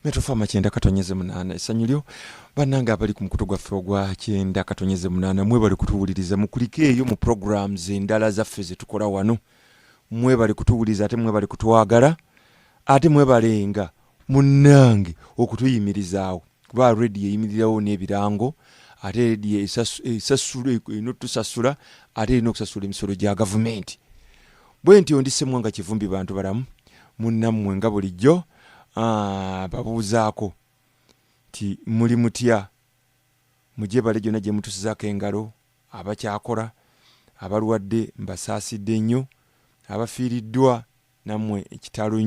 Metofama kyenda katonyeze munana essanyu lyo bannange abali ku mukutu gwaffe ogwa kyenda katonyeze munana mwebali kutuwuliriza mukulike eyo mu programs endala zaffe ze tukola wano mwebali kutuwuliriza ate mwebali kutwagala ate mwebalenga munnange okutuyimirizaawo kuba radio eyimirirawo n'ebirango ate radio esasula enotusasula ate erina okusasula emisolo gya gavumenti bwe ntyo ndi Ssemwanga Kivumbi bantu balamu munnammwe nga bulijjo babuuzaako ti muli mutya mujje bale gyonna gye mutusizaako engalo abakyakola abalwadde mbasaasidde nnyo abafiiriddwa nammwe kitalo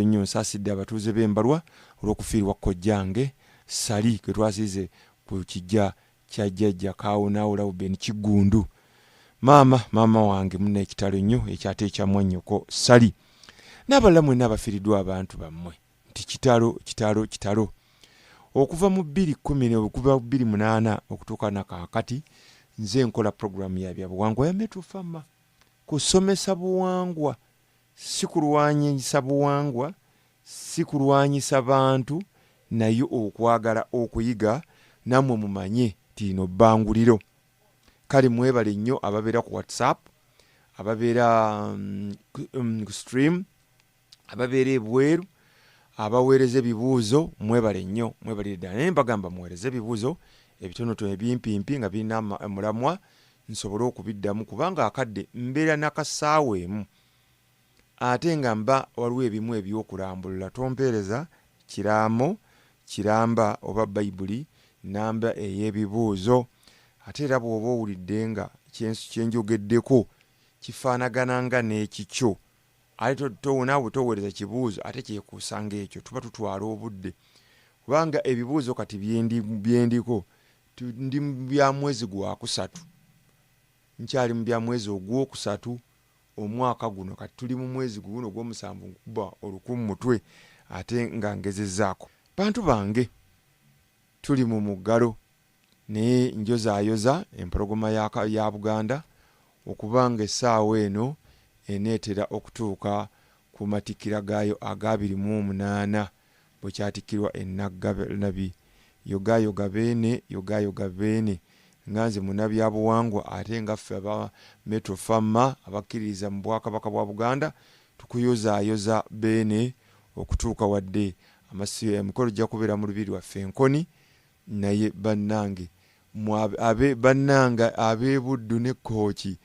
nnyo nsaasidde abatuuze b'embalwa olw'okufiirwa kojjange sali kwe twasiize ku kijja kya jjajja kaawonaawo Lawubeni Kiggundu maama wange munna ekitalo nnyo ekyate ekya mwannyoko sali n'abalala mwenna abafiiriddwa abantu bammwe nti kitalo okuva mu 2010 okuva 2008 okutuuka nakaakati nze nkola programu ya byabuwangwa ya Metofama kusomesa buwangwa si kulwanyisa buwangwa si kulwanyisa bantu naye okwagala okuyiga namwe mumanye tino bbanguliro kale mwebale nnyo ababeera ku WhatsApp ababeera ku stream ababeera ebweru abaweereza ebibuuzo mwebale nnyo mwebalire ddala naye mbagamba muweereze ebibuuzo ebitonotono ebimpimpi nga birina mulamwa nsobole okubiddamu kubanga akadde mbeera nakasaawa emu ate nga mba waliwo ebimu ebyokulambulula tompeereza kiramba oba bayibuli namba ey'ebibuuzo ate era bw'oba owulidde nga kyenjogeddeko kifaanagana nga n'ekikyo ate naawe toweereza kibuuzo ate kyekuusanga ekyo tuba tutwala obudde kubanga ebibuuzo kati byendiko ndi mu bya mwezi gwa kusatu nkyali mu bya mwezi ogwokusatu omwaka guno kati tuli mu mwezi guno ogw'omusanvu nkuba olukumu mutwe ate nga ngezezzaako bantu bange tuli mu muggalo naye njozaayoza empologoma ya Buganda okubanga essaawa eno eneetera okutuuka ku matikira gaayo aga 28 bwe kyatikirwa ennaggabi yogayoga beene nganze munabyabuwangwa ate nga ffe aba Metofama abakkiririza mu Bwakabaka bwa Buganda tukuyozaayoza beene okutuuka wadde emikolo gya kubeera mu lubiri lwaffe enkoni naye bannange ab'Ebuddu ne Kooki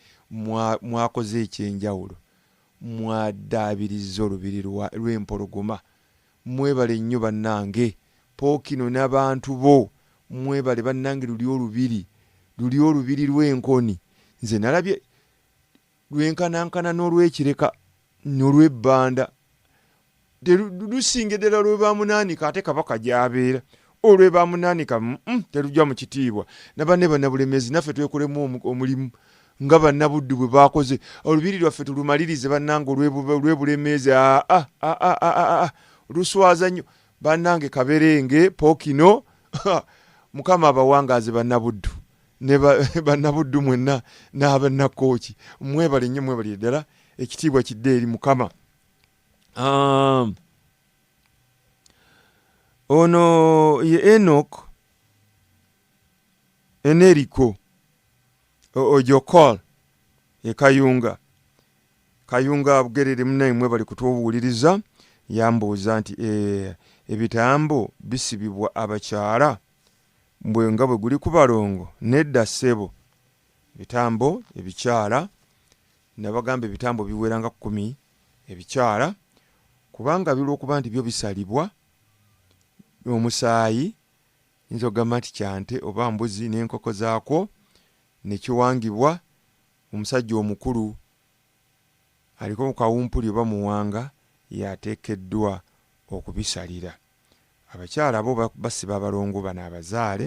mwakoze ekyenjawulo mwaddaabiriza olubiri lw'empologoma mwebale nnyo bannange Pookino n'abantu bo mwebale bannange luli olubiri lw'enkoni nze nalabye lwenkanankana n'olwekireka n'olwebbanda lusinga eddala olwebamunaanika ate kabaka gy'abeera olwebamunaanika terujja mu kitiibwa nabanne bannabulemezi naffe twekolemu omulimu nga bannabuddu bwe bakoze olubiri lwaffe tulumalirize bannange olw'ebulemeezi luswaza nnyo bannange Kaberenge Pookino mukama abawangaaze bannabuddu ne bannabuddu mwenna n'abannakooki mwebale nnyo mwebale ddala ekitiibwa kidde eri mukama ono ye Enoch Eneriko Ojokol ye Kayunga Bugerere munnaye mwebali kutubuuliriza yambuuza nti ebitambo bisibibwa abakyala mbwe nga bwe guli ku balongo nedda ssebo bitambo ebikyala nabagamba ebitambo biweranga 10 ebikyala kubanga bilwokuba nti byo bisalibwa omusaayi nzogamba nti kyante oba mbuzi n'enkoko zaakwo nekiwangibwa omusajja omukulu aliko mu kawumpuli oba muwanga yateekeddwa okubisalira abakyala bo basiba abalongo bano abazaale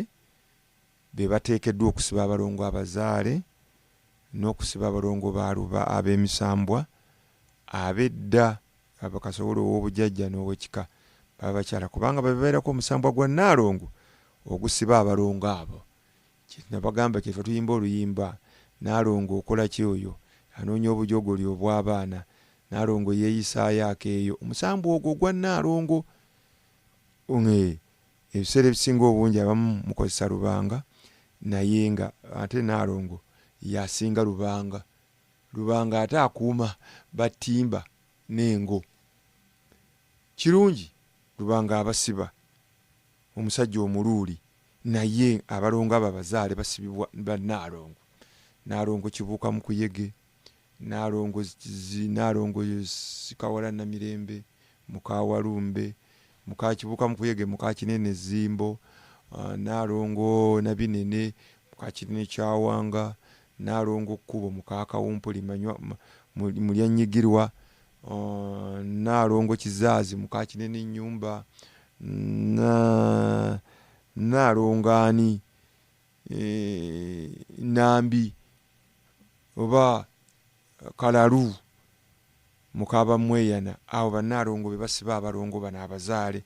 be bateekeddwa okusiba abalongo abazaale n'okusiba abalongo baaluba ab'emisambwa abedda abakasobola ow'obujjajja n'ow'ekika baba bakyala kubanga babeerako omusambwa gwa Nnaalongo ogusiba abalongo abo nabagamba kyefe tuyimba oluyimba Nnaalongo okola ki oyo anoonya obujogoli obw'abaana Nnaalongo yeeyisaayo akeeyo omusambwa ogwo gwa Nnaalongo ebiseera ebisinga obungi abamu mukozesa lubanga, naye nga ate Nnaalongo yasinga lubanga. Lubanga ate akuuma batimba n'engo. Kirungi lubanga abasiba omusajja omuluuli, naye abalongo abo abazaale basibibwa ba Nnaalongo. Nnaalongo kibuuka mu kuyege, Nnaalongo Sikawala Namirembe, Mukawalumbe, Mukakibuuka mu kuyege, Mukakinene Zimbo, Nnaalongo Nabinene, Mukakinene Kyawanga, Nnaalongo Kkubo, Mukakawumpuli Mulyanyigirwa, Nnaalongo Kizaazi, Mukakinene Nnyumba, Nnaalongo Nambi oba Kalalu, Mukaba Mweyana. Abo bannaalongo be basiba abalongo bano abazaale.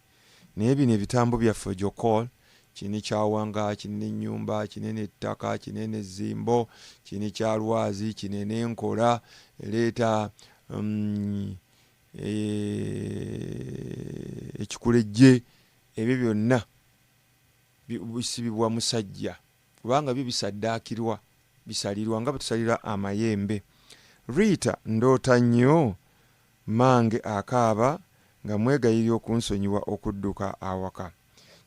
Naye bino ebitambo byaffe Jokol, Kinene Kyawanga, Kinene Nnyumba, Kinene Ttaka, Kinene Zimbo, Kinene Kyalwazi, Kinene Nkola, leeta Ekikulejje, ebyo byonna bisibibwa musajja kubanga byo bisaddaakirwa, bisalirwa nga betusalira amayembe. Rita ndoota nnyo, mange akaaba nga mwegayirira okunsonyiwa okudduka awaka.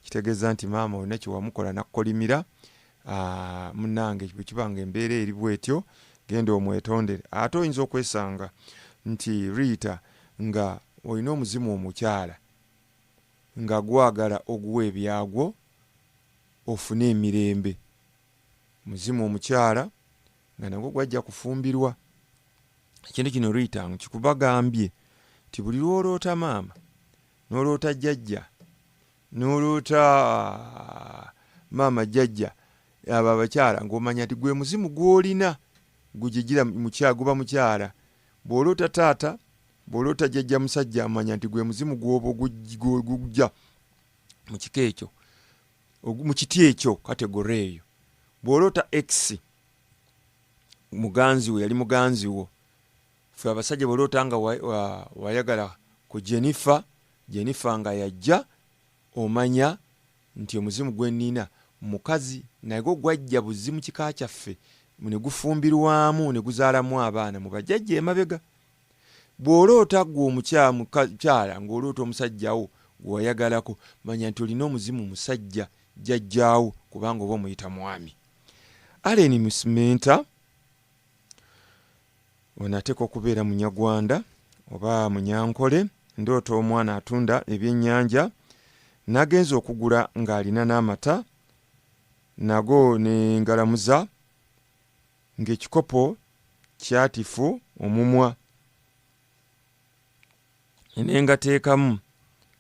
Kitegeeza nti maama olina kyewamukola nakkolimira. Munnange bwe kibanga embeera eri bwetyo, genda omwetondere. Ate oyinza okwesanga nti Rita nga olina omuzimu omukyala nga gwagala oguwa ebyagwo ofune emirembe. Muzimu omukyala nga nagwo gwajja kufumbirwa. Ekintu kino Rita nkikubagambye nti buli lwoloota maama, noloota jjajja, noloota maama jjajja, abo abakyala, ng'omanya nti gwe muzimu gw'olina gujigira guba mukyala. Bw'oloota taata, bw'oloota jjajja musajja, amanya nti gwe muzimu gwoba gujja mu kika ekyo, mu kiti ekyo, kategore eyo. Bw'oloota X, muganzi we yali muganzi wo. Ffe abasajja bw'oloota nga wayagala ku Jennifer nga yajja, omanya nti omuzimu gwe nnina mukazi, naye gwajja buzimu kika kyaffe, ne gufumbirwamu ne guzaalamu abaana mu bajjajja emabega. Bw'oloota gwe omukyala ng'oloota omusajjawo gwe wayagalako, manya nti olina omuzimu musajja jjajjaawo, kubanga oba omuyita mwami. Aleni Musimenta onateeka okubeera munyagwanda oba munyankole. Ndoota omwana atunda ebyennyanja, nagenza okugula ng'alina n'amata, nago ne ngalamuza ng'ekikopo kyatifu omumwa, ne ngateekamu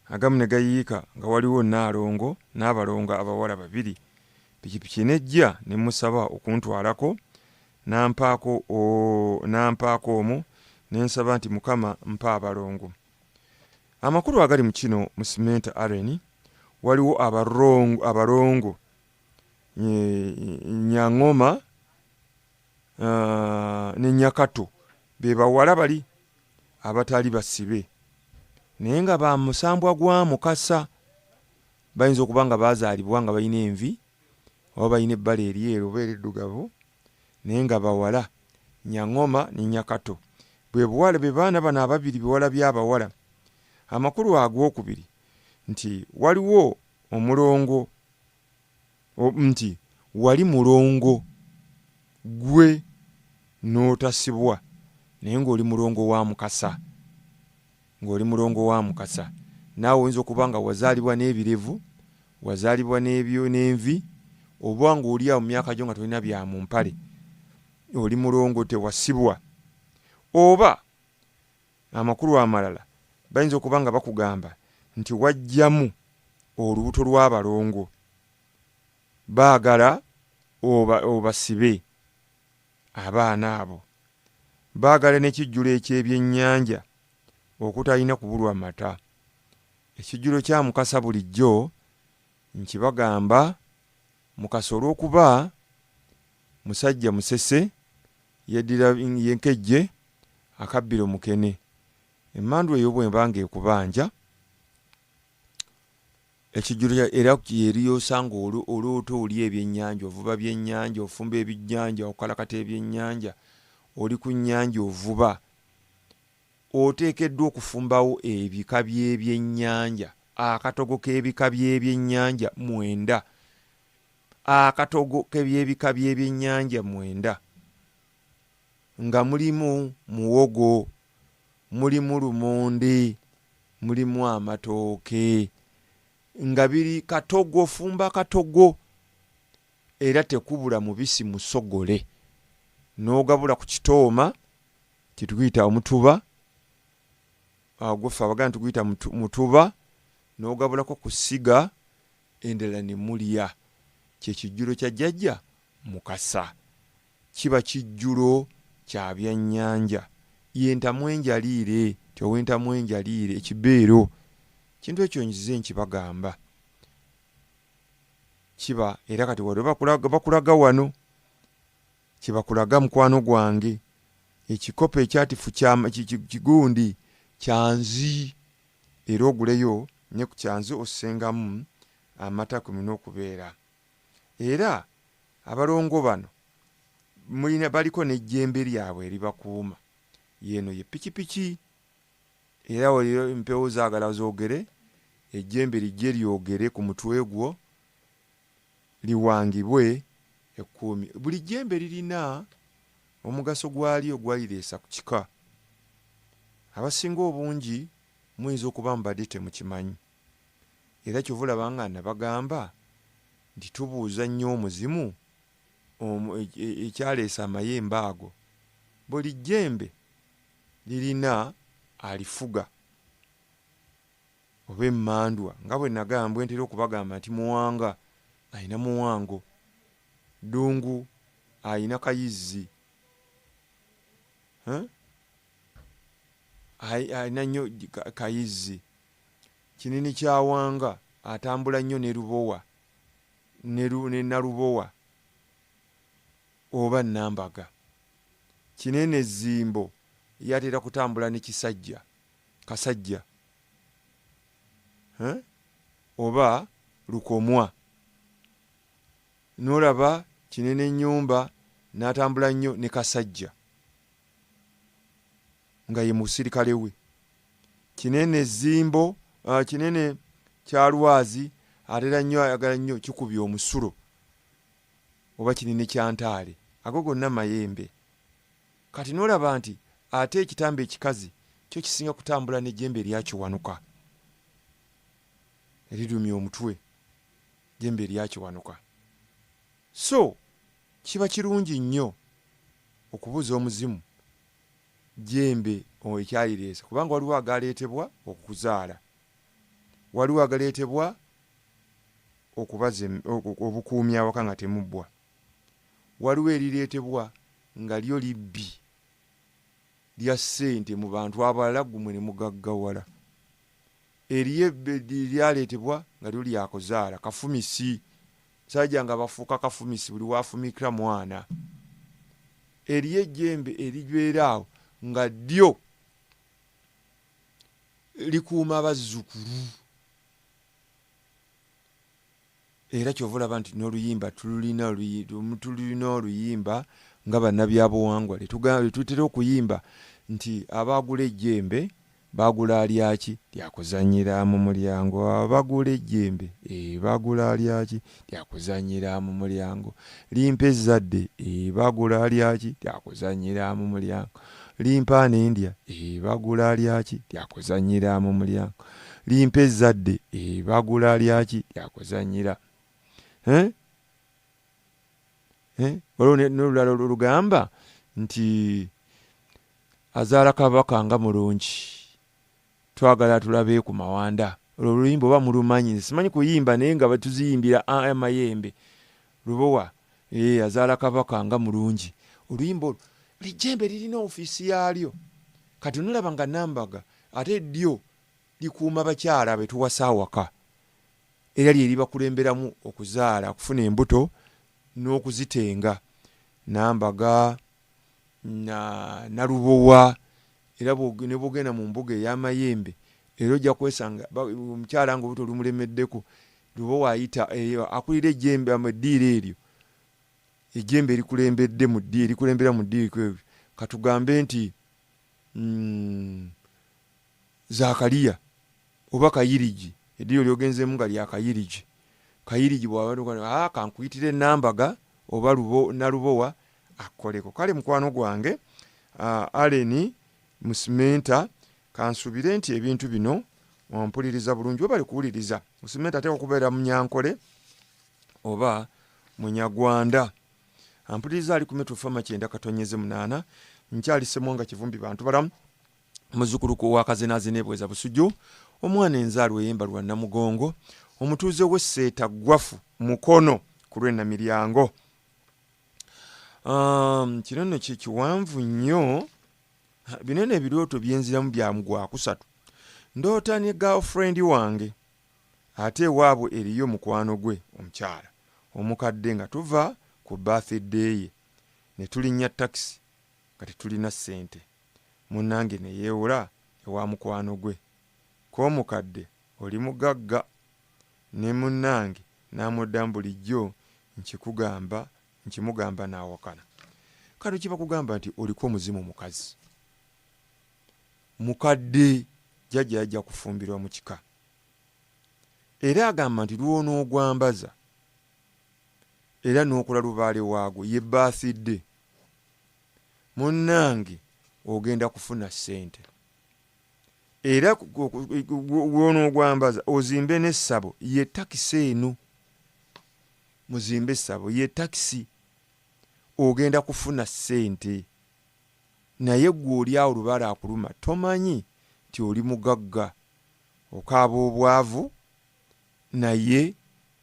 agamu ne gayiika nga waliwo Nnaalongo n'abalongo abawala babiri. Pikipiki nejja ne musaba okuntwalako, nampaako omu ne nsaba nti Mukama mpa abalongo. Amakulu agali mu kino Musimenta Aleni, waliwo abalongo Nyangoma ne Nyakato, be bawala bali abatali basibe naye nga ba musambwa gwa Mukasa. Bayinza okuba nga bazaalibwa nga balina envi oba balina ebbala eryeru oba eriddugavu, naye nga bawala. Nyangoma ne Nyakato bwe baana bano ababiri, biwala by'abawala. Amakulu ag'okubiri nti waliwo omulongo, nti wali mulongo gwe n'otasibwa, naye ng'oli mulongo wa Mukasa. Naawe oyinza okuba nga wazaalibwa n'ebirevu, wazaalibwa n'envi, oba ng'oli awo mu myaka gyo nga tolina bya mu mpale, oli mulongo tewasibwa. Oba amakulu amalala bayinza okuba nga bakugamba nti wajjamu olubuto lw'abalongo, baagala obasibe abaana abo, baagala n'ekijjulo eky'ebyennyanja okutalina kubulwa mata. Ekijjulo kya Mukasa bulijjo nkibagamba, Mukasa olw'okuba musajja musese, yeddira yenkejje akabbiro mukene. Emmandu eyo bw'eba ng'ekubanja, ekijjulo era eriosanga olwota oli ebyennyanja ovuba byennyanja ofumba ebyennyanja okalakata ebyennyanja oli ku nnyanja ovuba oteekeddwa okufumbawo ebika by'ebyennyanja akatogo k'ebika by'ebyennyanja 9 akatogo k'ebika by'ebyennyanja 9 nga mulimu muwogo mulimu lumonde mulimu amatooke nga biri katogo fumba katogo era tekubula mubisi musogole n'ogabula ku kitooma kituguyita omutuba gwefe abaganda tuguyita mutuba n'ogabulako ku ssiga endala ne mulya kyekijjulo kya jjajja Mukasa kiba kijjulo kya byannyanja yentamu enjaliire tyowentamu enjaliire ekibeero kintu ekyo nzize nkibagamba kiba era kati wali bakulaga wano kibakulaga mukwano gwange ekikopo ekyatifu kigundi kyanzi era oguleyo ne ku kyanzi osengamu amata kumina okubeera era abalongo bano baliko n'ejjembe lyabwe eribakuuma yeno ye pikipiki era waliyo empewo zaagala zoogere ejjembe lijje lyogere ku mutwe gwo liwangibwe ekkuumi buli jjembe lirina omugaso gwalyo gwalireesa ku kika abasinga obungi muyinza okuba mubadde temukimanyi era kyovulaba nga nabagamba nti tubuuza nnyo omuzimu ekyaleesa amayembe ago buli jjembe lirina alifuga oba emmandwa nga bwe nagambwe ntera okubagamba nti muwanga ayina muwango ddungu ayina kayizzi ayina nnyo kayizzi kinini kyawanga atambula nnyo ne lubowa ne nalubowa oba nambaga kinene zimbo yatera kutambula ne kasajja oba lukomwa nolaba kinene nyumba natambula nnyo ne kasajja nga ye musirikale we kinene zimbo kinene kyalwazi atera nnyo ayagala nnyo kikubya omusulo oba kinene kyantaale ago gonna mayembe kati nolaba nti ate ekitambo ekikazi kyo kisinga kutambula n'ejjembe lyakiwanuka eridumya omutwe jjembe lyakiwanuka so kiba kirungi nnyo okubuuza omuzimu jjembe ekyalireesa kubanga waliwo agaleetebwa okukuzaala waliwo agaleetebwa okubaza obukuumi awaka nga temubbwa waliwo erireetebwa nga lyo libbi lya ssente mu bantu abalala gumwe ne mugaggawala eriyo lyaleetebwa nga lyo lyakuzaala kafumisi sajja nga bafuuka kafumisi buli wafumikira mwana eriyo ejjembe eribeera awo nga ddyo likuuma abazzukulu era kyovulaba nti n'oluyimba tulina oluyimba nga bannabyabuwangwa letutera okuyimba nti abaagula ejjembe baagula lyaki lyakuzanyira mu mulyango abagula ejjembe baagula lyaki lyakuzanyira mu mulyango limpa ezzadde baagula lyaki lyakuzanyira mu mulyango limpa n'endya baagula lyaki lyakuzanyira mu mulyango limpa ezzadde baagula lyaki lyakuzanyira olwo n'olulala olugamba nti azaala kabaka nga mulungi twagala tulabe ku mawanda olwo oluyimba oba mulumanyi simanyi kuyimba naye nga batuziyimbira amayembe lubowa azaala kabaka nga mulungi oluyimba olwo lijjembe lirina ofiisi yaalyo kati nolaba nga nambaga ate ddyo likuuma bakyala betuwasa awaka era lyeri bakulemberamu okuzaala okufuna embuto n'okuzitenga nambaga nalubowa era ne bwogenda mu mbuga ey'amayembe era ojja kwesanga omukyala nga obuto lumulemeddeko luba waayita akulira ejjembe amadiira eryo ejjembe erikulembedde mu ddiiri erikulembera mu ddiiri kwebyo katugambe nti Zakaliya oba Kayirigi eddiiro lyogenzeemu nga lya Kayirigi bw'aba kankuyitira enambaga oba nalubowa akoleko. Kale mukwano gwange Aleni Musimenta kansubire nti ebintu bino wampuliriza bulungi oba likuwuliriza. Musimenta ateeka okubeera munyankole oba munyagwanda. Ampuliriza ali ku metro fama 9:8 nkyali Ssemwanga Kivumbi Bantubalamu muzzukulu ko wakazenaze nebweza busujju omwana enzaalwa eyembalwa Namugongo omutuuze w'esseeta gwafu mukono ku lw'ennamiryango. Kino nno kiwanvu nnyo. Binene ebirooto byenziramu bya mugwa kusatu. Ndoota ne girlfriend wange ate ewaabwe eriyo mukwano gwe omukyala omukadde nga tuva ku birthday ye ne tulinnya taxi nga tetulina ssente. Munnange ne yeewula ewa mukwano gwe k'omukadde oli mugagga ne munnange n'amuddamu bulijjo nkimugamba n'awakana. Kale kiba kugamba nti oliko omuzimu mukazi mukadde jjajja yajja kufumbirwa mu kika era agamba nti lw'onoogwambaza era n'okola Lubaale waagwo ye birthday munnange ogenda kufuna ssente era lw'onoogwambaza ozimbe n'essabo ye takisi eno muzimbe essabo ye takisi ogenda kufuna ssente naye gwe oli awo Lubaale akuluma tomanyi nti oli mugagga okaaba obwavu naye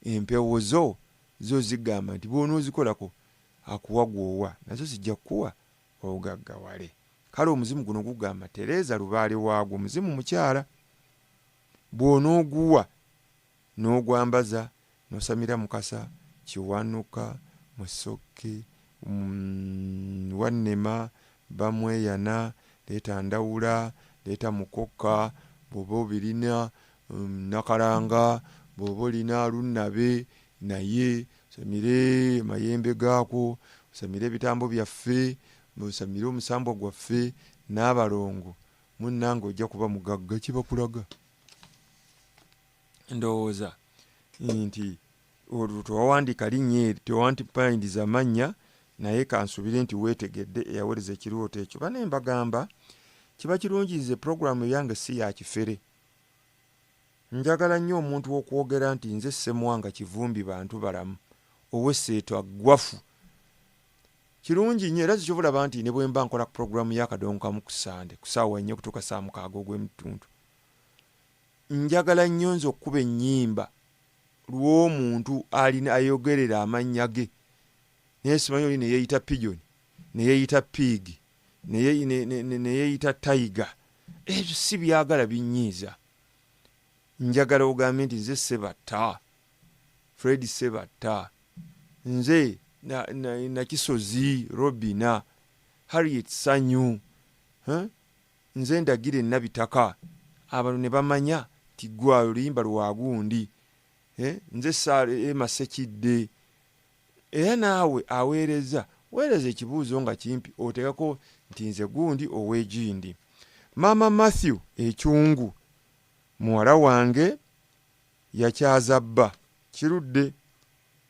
empewo zo zigamba nti bw'onoozikolako akuwa gwowa nazo zijja kukuwa ogaggawale. Kale omuzimu guno gugamba tereeza Lubaale waagwo omuzimu mukyala bw'onooguwa n'ogwambaza n'osamira Mukasa Kiwanuka Musoke Wannema Bamweyana leeta Ndawula leeta Mukoka bw'oba obirina Nakalanga bw'oba olina Lunnabe naye osamire mayembe gaako osamire ebitambo byaffe osamire omusambwa gwaffe n'abalongo munnange ojja kuba mugagga. Kiba kulaga ndowooza nti tewawandiika linnya tewantipayindiza amannya naye kansubire nti weetegedde eyaweereza ekirooto ekyo. Bane mbagamba kiba kirungi nze puroguramu yange si ya kifere. Njagala nnyo omuntu w'okwogera nti nze Ssemwanga Kivumbi Bantubalamu ow'esseeta gwafu. Kirungi nnyo era zikyobulaba nti ne bwe mba nkola puroguramu y'akadongo kamu ku Sande ku ssaawa 4 kutuuka 6 ogw'emittuntu njagala nnyo nze okkuba ennyimba lw'omuntu alina ayogerera amannya ge naye simanyi oli ne yeeyita Pigeon ne yeeyita Pig ne yeeyita Tiger. Ebyo si byagala binyiiza. Njagala ogambe nti nze Sebatta Fred Sebatta nze na Kisozi Robina Harriet Sanyu nze Ndagira Nabitaka abantu ne bamanya ti gwa oluyimba lwa gundi nze Sale Masekidde. Era naawe weereza ekibuuzo nga kimpi oteekako nti nze gundi ow'egindi. Maama Matthew Ekyungu muwala wange yakyaza bba kirudde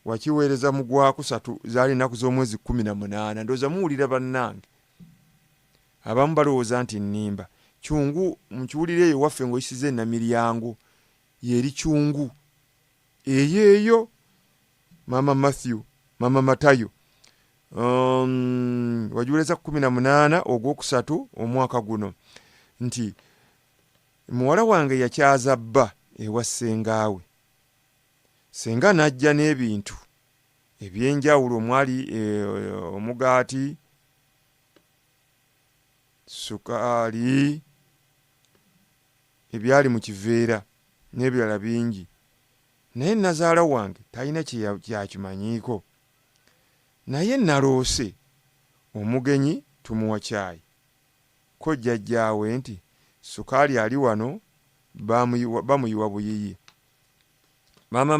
wakiweereza mu Gwakusatu zaali ennaku z'omwezi 18. Ndowooza muwulira bannange abamu balowooza nti nnimba. Kyungu mukiwulire eyo waffe ng'oyisiza ennamiryango yeri Kyungu eyo Maama Matthew Maama Matayo wagiweereza 18 Ogwokusatu omwaka guno nti muwala wange yakyaza bba ewa ssengaawe. Senga n'ajja n'ebintu eby'enjawulo omwali omugaati sukaali ebyali mu kiveera n'ebirala bingi naye nazaala wange talina kyakimanyiiko. Naye naloose omugenyi tumuwa caayi ko jjajjaawe nti sukaali ali wano bamuyiwa buyiyi. Mama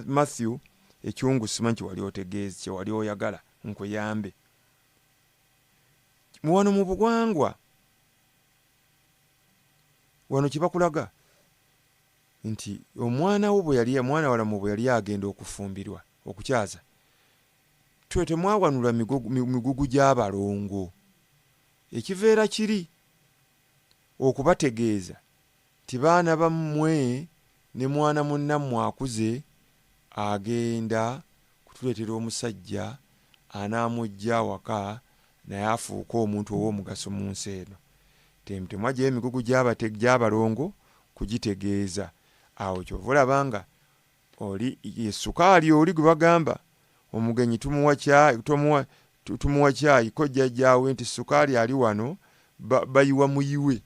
Matthew ekyungu simanyi kyewali otegeeza kyewali oyagala nkuyambe. Wano mu bugwangwa wano kibakulaga nti omwana walamu bwe yali agenda okufumbirwa okukyaza, temwawanula migugu gy'abalongo. Ekiveera kiri okubategeeza ti baana bammwe ne mwana munnammwe akuze agenda kutuleetera omusajja anaamujja waka naye afuuka omuntu ow'omugaso mu nsi eno. Temwajjayo emigugu gy'abalongo kugitegeeza. Awo kyova olaba nga oli sukaali oli gwe bagamba omugenyi tumuwa caayi ko jjajjaawe nti sukaali ali wano bayiwa muyiwe.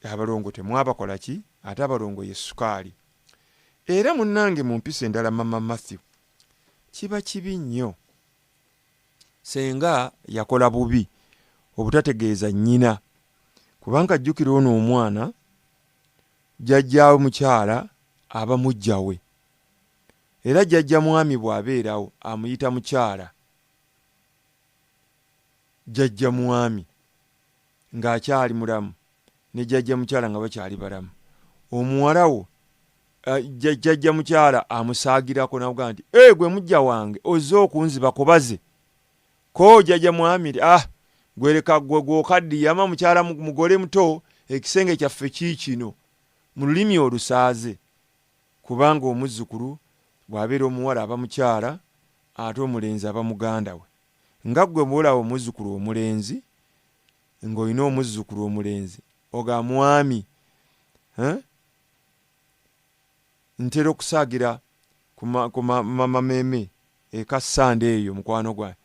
Abalongo temwabakola ki? Ate abalongo ye sukaali. Era munnange mu mpisa endala Mama Matthew kiba kibi nnyo senga yakola bubi obutategeeza nnyina, kubanga jjukira ono omwana jjajjaawe mukyala aba mujjawe, era jjajja mwami bw'abeerawo amuyita mukyala. Jjajja mwami ng'akyali mulamu ne jjajja mukyala nga bakyali balamu, omuwala wo jjajja mukyala amusaagirako navuga nti gwe mujja wange ozze okunziba kubaze ko jjajja mwami gwereka gw'okaddiyama mukyala mugole muto, ekisenge kyaffe kiikino mu lulimi olusaaze. Kubanga omuzzukulu bw'abeera omuwala aba mukyala ate omulenzi aba muganda we. Nga ggwe bw'olaba omuzzukulu omulenzi ng'olina omuzzukulu omulenzi oga mwami, ntera okusaagira ku mama meme eka Sande eyo mukwano gwange.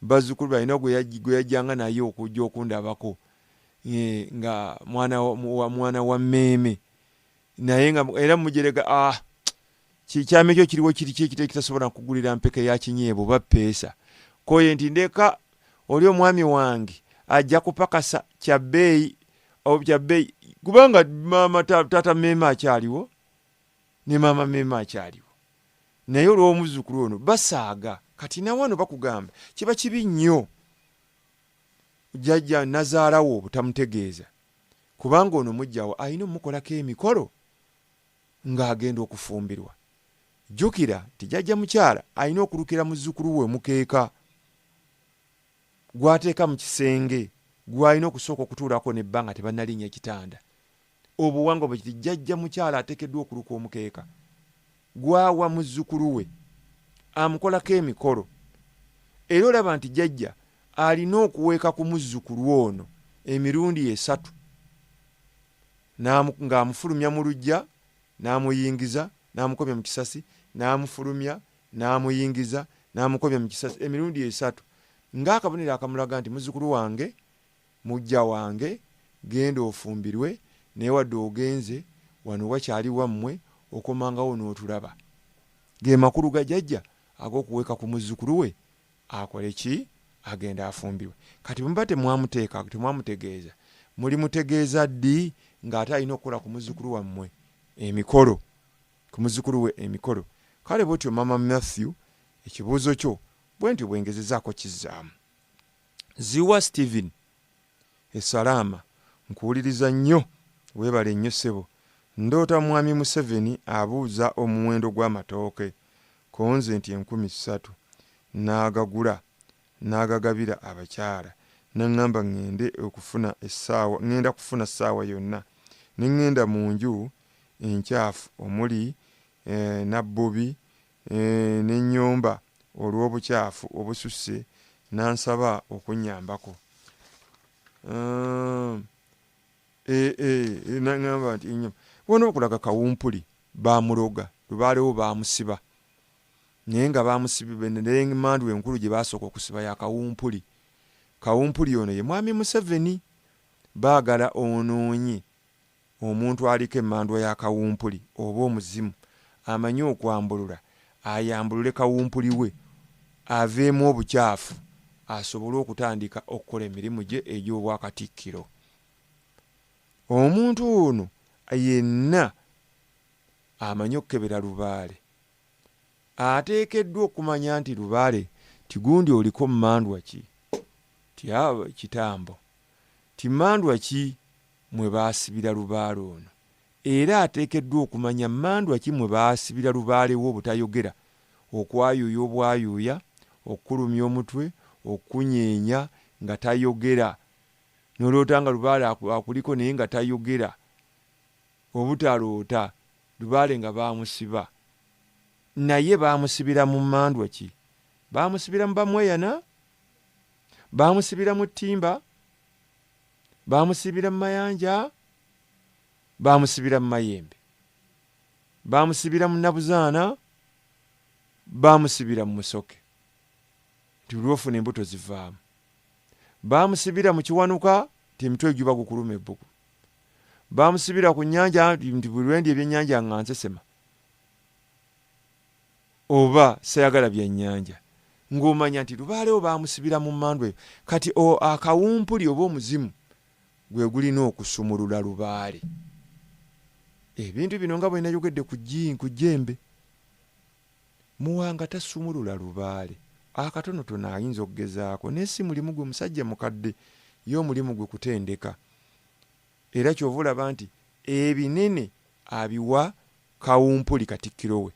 Bazzukulu balina gwe yajjanga naye okujja okundabako nga mwana wa meme naye nga era mujerega kikyame kyo kiriwo kitasobola kugulira mpeke ya kinyeebo bappeesa koye nti ndeka oli omwami wange ajja kupakasa kya bbeeyi kubanga mama tata meme akyaliwo ne mama meme akyaliwo, naye olw'omuzzukulu ono basaaga. Kati nawano bakugamba kiba kibi nnyo jjajja nazaalawo obutamutegeeza, kubanga ono mujjawo alina omukolako emikolo ng'agenda okufumbirwa. Jjukira ti jjajja mukyala alina okulukira muzzukulu we mukeeka gw'ateeka mu kisenge gw'alina okusooka okutuulako nebbanga tebannalinnya ekitanda. Obuwangwa bwe kiti jjajja mukyala ateekeddwa okuluka omukeeka gwawa muzzukulu we amukolako emikolo. Era olaba nti jjajja alina okuweeka ku muzzukulu ono emirundi 3 ng'amufulumya mu luggya n'amuyingiza n'amukomya mu kisasi, n'amufulumya n'amuyingiza n'amukomya mu kisasi emirundi 3 ng'akabonero akamulaga nti muzzukulu wange mujja wange genda ofumbirwe, naye wadde ogenze wano wakyali wammwe okomangawo n'otulaba. Ge makulu ga jjajja ag'okuweeka ku muzzukulu we akole ki? Agenda afumbirwe. Kati mba temwamutegeeza, muli mutegeeza ddi ng'ate alina okukola ku muzzukulu wammwe emikolo, ku muzzukulu we emikolo. Kale bw'otyo Mama Matthew ekibuuzo kyo bwe ntyo bwengezezaako kizzaamu. Ziwa Stephen Esalaama nkuwuliriza nnyo, weebale nnyo ssebo. Ndoota mwami Museveni abuuza omuwendo gw'amatooke konze nti 3,000 n'agagula n'agagabira abakyala, naŋŋamba ŋŋenda kufuna ssaawa yonna, ne ŋŋenda mu nju enkyafu omuli nabbubi n'ennyumba olw'obukyafu obususse, n'ansaba okunnyambako. Naŋŋamba nti wano okulaga kawumpuli baamuloga, Lubaalewo baamusiba, naye nga baamusibye n'emmandu enkulu gye baasooka okusiba ya kawumpuli. Kawumpuli ono ye mwami Museveni. Baagala onoonye omuntu aliko emmandwa ya kawumpuli oba omuzimu amanyi okwambulula, ayambulule kawumpuli we aveemu obukyafu asobole okutandika okukola emirimu gye egy'obwakatikkiro. omuntu ono yenna amanyi okukebera Lubaale ateekeddwa okumanya nti Lubaale tigundi oliko mmandwa ki tyaba kitambo timandwa ki mwe baasibira Lubaale ono era ateekeddwa okumanya mmandwa ki mwe baasibira Lubaale wo obutayogera okwayuuya obwayuuya okukulumya omutwe okunyeenya nga tayogera noloota nga Lubaale akuliko naye nga tayogera obutaloota Lubaale nga baamusiba naye baamusibira mu mmandwa ki baamusibira mu bamweyana baamusibira mu ttimba baamusibira mu mayanja baamusibira mu mayembe baamusibira mu nabuzaana baamusibira mu musoke tulwofuna embuto zivaamu baamusibira mu kiwanuka timitwe juba gukuluma ebbugu baamusibira ku nnyanja nti buli lwendi ebyennyanja nga nsesema oba sayagala byennyanja ng'omanya nti Lubaale wo baamusibira mu mmandwa eyo kati akawumpuli oba omuzimu gwe gulina okusumulula Lubaale ebintu bino nga bwe nayogedde ku jjembe muwanga tasumulula Lubaale akatonotono ayinza okugezaako naye si mulimu gwe musajja mukadde ye omulimu gwe kutendeka era kyova olaba nti ebinene abiwa kawumpuli katikkiro we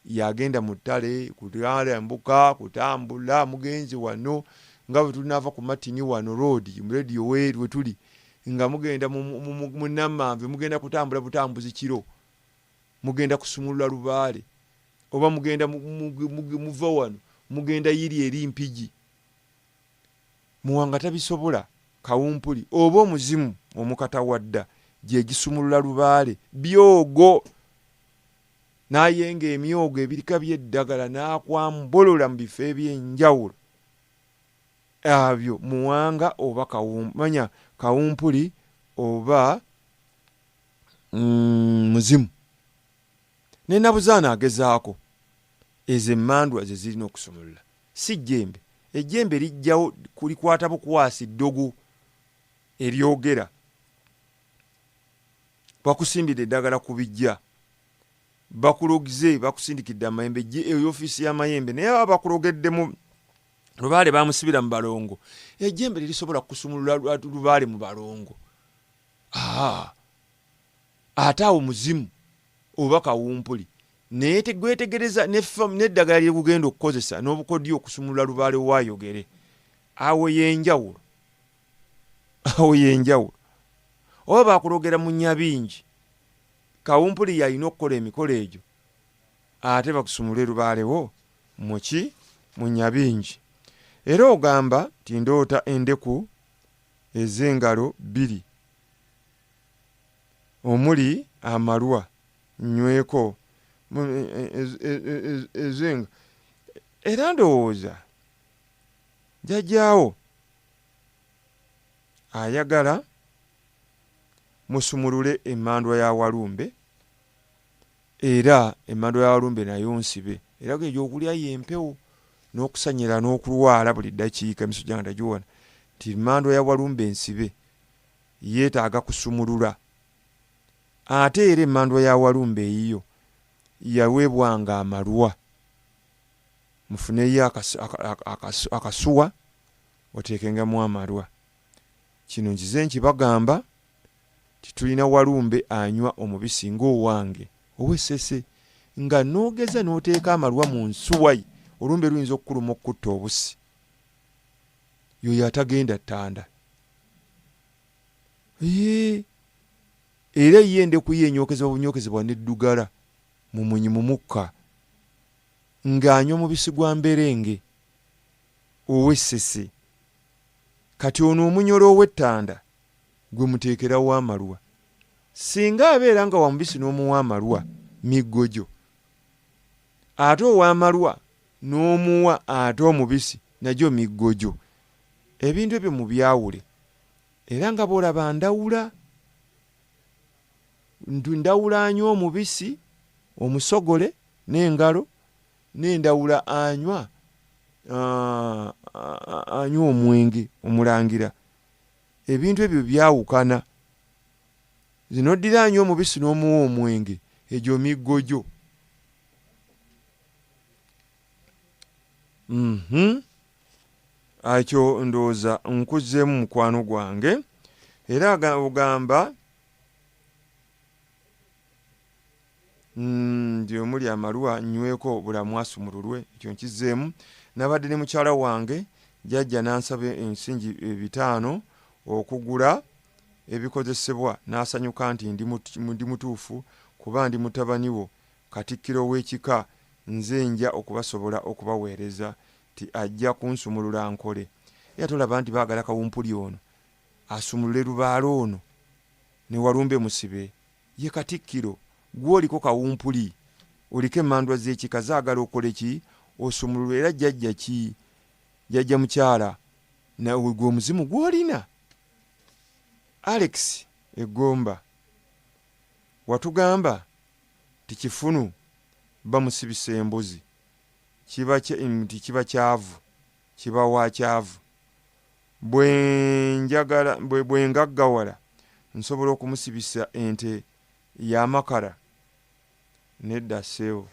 yagenda mu ttale kutwala embuka kutambula mugenzi wano nga bwe tulinaava ku Matini wano road mu radio we tuli nga mugenda mu Nammanve mugenda kutambula butambuzi kiro mugenda kusumulula Lubaale oba mugenda muva wano mugenda yiri eri mpigi muwanga tabisobola kawumpuli oba omuzimu omukatawadda gye gisumulula Lubaale byogo nayenga emyogo ebirika by'eddagala n'akwambolola mu bifo ebyenjawulo abyo muwanga oba manya kawumpuli oba muzimu ne nabuzaana agezaako ezo emmandwa ze zirina okusumulula si jjembe ejjembe lijjawo kulikwata bukwasi ddogo eryogera bakusimbira eddagala ku bijja bakulogize bakusindikidde amayembe ofiisi y'amayembe naye aba bakulogeddemu Lubaale baamusibira mu balongo ejjembe lirisobola kusumulula Lubaale mu balongo ate awo muzimu oba kawumpuli naye tegwetegereza n'eddagala lye gugenda okukozesa n'obukodyo okusumulula Lubaale waayogere awo yenjawulo oba bakulogera mu nnyabingi kawumpuli yalina okukola emikolo egyo ate bakusumule Lubaale wo muki mu nnyabingi era ogamba ti ndoota endeku ez'engalo 2 omuli amalwa nyweko ezenga era ndowooza jjajjaawo ayagala musumulule emmandwa ya Walumbe era emmandwa ya Walumbe nayo nsibe era egyokulya yempewo n'okusanyira n'okulwala buli ddakiika emisujja nga tagiwona ti emmandwa ya Walumbe nsibe yeetaaga kusumulula ate era emmandwa ya Walumbe eyiyo yaweebwanga amalwa mufuneyo akasuwa oteekengamu amalwa kino nkize nkibagamba titulina Walumbe anywa omubisi ng'owange owessese nga noogeza n'oteeka amalwa mu nsuwa olumbe luyinza okukuluma okukutta obusi yoyo atagenda ttanda era ye endeku yenyokezebwa bunyokezebwa n'eddugala mumunyi mumukka ng'anywa omubisi gwa mberenge owessese kati ono omunyolo ow'ettanda gwe muteekerawo amalwa singa abeera nga wa mubisi n'omuwa amalwa miggojo ate ow'amalwa n'omuwa ate omubisi nagyo miggojo ebintu ebyo mu byawule era nga bw'olaba ndawula ndawula anywa omubisi omusogole n'engalo n'endawula anywa omwenge omulangira ebintu ebyo byawukana zino ddiraanyo omubisi n'omuwa omwenge, egyo miggojo. Ekyo ndowooza nkuzeemu mukwano gwange. Era ogamba nti omuli amalwa nyweko bulamu asumululwe, ekyo nkizeemu. Nabadde ne mukyala wange jjajja n'ansaba ensingi 5 okugula ebikozesebwa, n'asanyuka nti ndi mutuufu kuba ndi mutabani wo Katikkiro w'ekika, nze nja okubasobola okubaweereza ti ajja kunsumulula nkole. Era tolaba nti baagala kawumpuli ono asumulule Lubaale ono ne Walumbe musibe, ye Katikkiro gw'oliko kawumpuli, oliko emmandwa z'ekika zaagala okole ki? Osumulule. Era jjajja ki? Jjajja mukyala nawe gwe omuzimu gw'olina. Alex Egomba watugamba ti kifunu bamusibisa embuzi, kiba kyavu, kiba wa kyavu. Bwe ngaggawala nsobola okumusibisa ente y'amakala. Nedda ssebo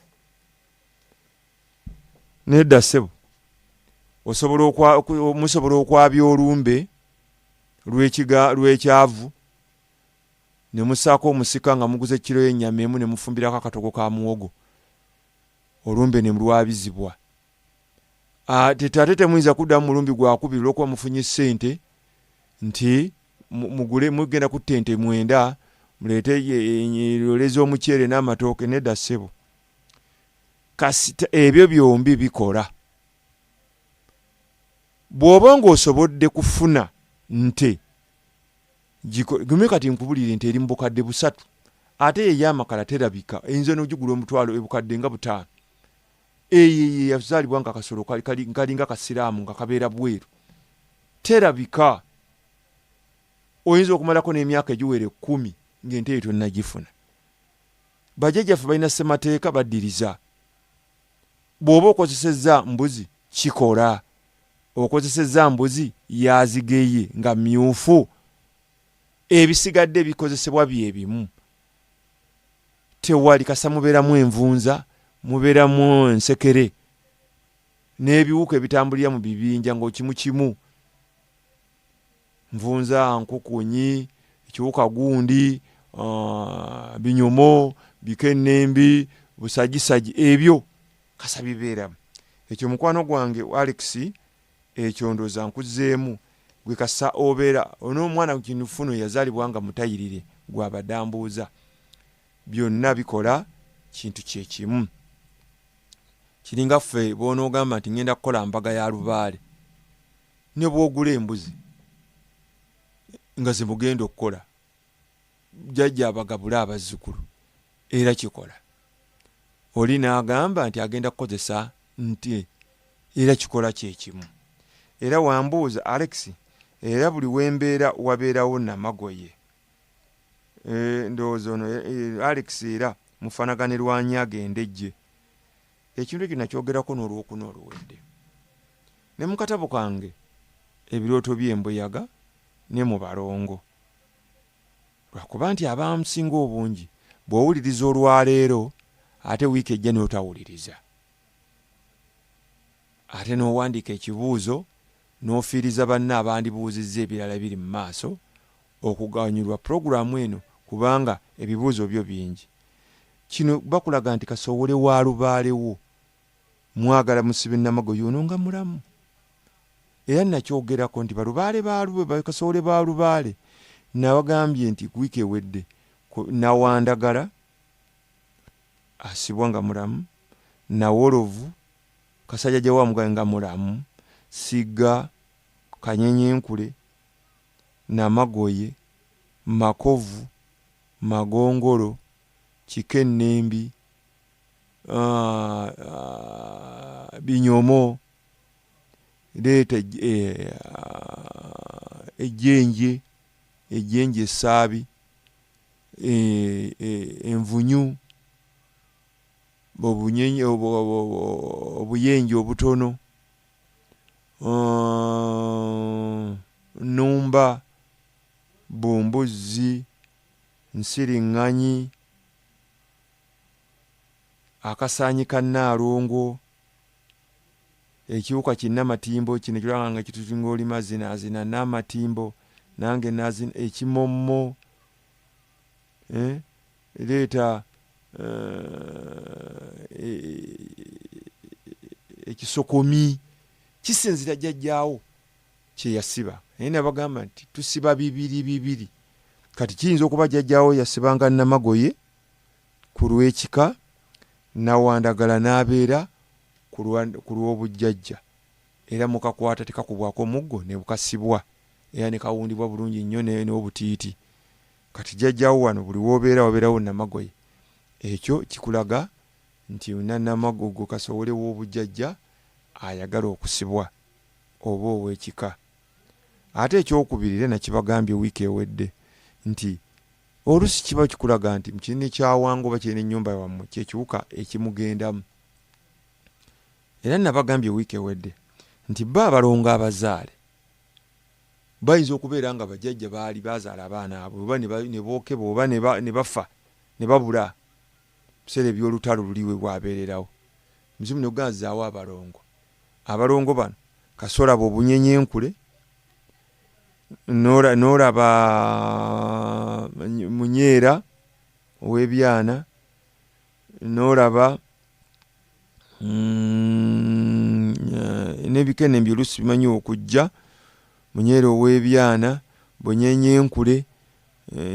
musobola okwabya olumbe lw'ekyavu ne musaako omusika nga muguze kiro y'ennyama emu ne mufumbirako akatogo ka muwogo, olumbe ne lwabizibwa. Ate temuyinza kuddamu mulumbi gwakubiri olw'okuba mufunye ssente nti mugenda kutta ente 9 muleete oleza omuceere n'amatooke. Nedda ssebo, kasita ebyo byombi bikola. Bw'oba ng'osobodde kufuna nte gume kati nkubulire nti eri mu bukadde 3 ate ye y'amakala terabika, eyinza n'ogigula omutwalo ebukadde nga 5. Eyo yazaalibwa nga kasolo kalinga kasiraamu nga kabeera bweru, terabika. Oyinza okumalako n'emyaka egiwere 10 ng'ente eyo tonnagifuna. Bajjajjaffe balina ssemateeka baddiriza. Bw'oba okozesezza mbuzi kikola, okozesezza mbuzi yazigeye nga myufu, ebisigadde bikozesebwa byebimu. Tewali kasa mubeeramu envunza, mubeeramu ensekere n'ebiwuka ebitambulira mu bibinja ng'okimu kimu. Nvunza, nkukunyi, ekiwuka gundi, binyomo, bikennembi, busagisaji, ebyo kasa bibeeramu. Ekyo mukwano gwange Alex, ekyo ndooza nkuzeemu. Gwe kasa obeera onomwana kinufuno yazaalibwa nga mutayirire gwabadde ambuuza. Byonna bikola kintu kyekimu. Kiringa ffe bw'onoogamba nti ngenda kukola mbaga ya Lubaale, ne bw'ogula embuzi nga ze mugenda okukola, jjajja abagabula abazzukulu, era kikola. Oli n'agamba nti agenda kukozesa nti era kikola kyekimu. Era wambuuza Alex, era buli wembeera wabeerawo namagoye. Ndowooza ono Alex era mufanagane lwanyi agenda ejje. Ekintu ekyo nakyogerako n'olwokuna oluwedde. Ne mu katabo kange ebirooto by'embuyaga ne mu balongo. Lwakuba nti abamusinga obungi bw'owuliriza olwaleero ate wiiki ejja n'otawuliriza. Ate n'owandiika ekibuuzo n'ofiiriza banna abandibuuzizza ebirala biri mu maaso okugabanyirwa puroguramu eno kubanga ebibuuzo byo bingi. Kino bakulaga nti kasowole wa Lubaale wo mwagala musibe namagoye ono nga mulamu. Era nakyogerako nti balubaale bakasowole ba Lubaale nabagambye nti wiiki ewedde Nawandagala asibwa nga mulamu, Nawolovu Kasajja Jawamugaye nga mulamu, Siga, Kanyenyenkule, Namagoye, Makovu, Magongolo, Kikennembi, Binyomo, leeta ejjenje essaabi, envunyu, obuyenje obutono, Numba, Bumbuzi, nsiriŋŋanyi, akasaanyi ka Nnaalongo, ekiwuka kinnamatimbo kino kiranga nga kitutunga oli mazinaazina n'amatimbo nange nazina, ekimommo, leeta ekisokomi, kisinzira jjajjaawo kye yasiba. Naye nabagamba nti tusiba bibiri. Kati kiyinza okuba jjajjaawo yasibanga Namagoye ku lw'ekika, Nawandagala n'abeera ku lw'obujjajja, era mukakwata tekakubwako omuggo ne bukasibwa, era ne kawundibwa bulungi nnyo n'obutiiti. Kati jjajjaawo wano buli wabeerawo Namagoye. Ekyo kikulaga nti Namagogo Kasowole w'obujjajja ayagala okusibwa oba ow'ekika. Ate ekyokubiri era nakibagambye wiiki ewedde nti oluusi kiba kikulaga nti mukirina ekyawango oba kirina ennyumba yawammwe kyekiwuka ekimugendamu. Era nabagambye wiiki ewedde nti bo abalongo abazaale bayinza okubeera nga bajjajja baali bazaala abaana abo oba ne bookebwa oba ne bafa ne babula biseera eby'olutalo luliwe bwabeererawo. Muzimu ne gugazaawo abalongo bano kasolaba obunyenyenkule, n'olaba Munyeera ow'ebyana, n'olaba n'ebikenembi oluusi bimanyi okujja, Munyeera ow'ebyana, Bunyenyenkule,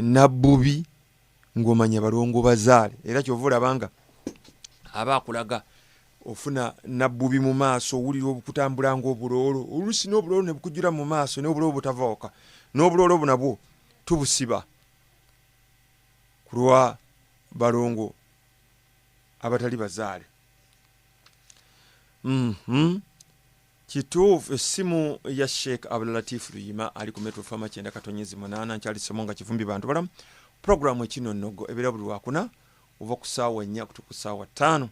Nabbubi, ng'omanya balongo bazaale. Era kyova olabanga aba akulaga ofuna Nabbubi mu maaso, owulira obukutambula ng'obuloolo, oluusi n'obuloolo ne bukujjula mu maaso n'obuloolo butavooka, n'obuloolo bunabwo tubusiba ku lwa balongo abatali bazaale. Kituufu essimu ya Sheikh Abdulatif Luyima ali ku Metro Pharma 9.8 nkyali Semo nga Kivumbi Bantubalamu. Programu Ekinonoggo ebeera buli Lwakuna ova ku ssaawa 4 okutuuka ku ssaawa 5.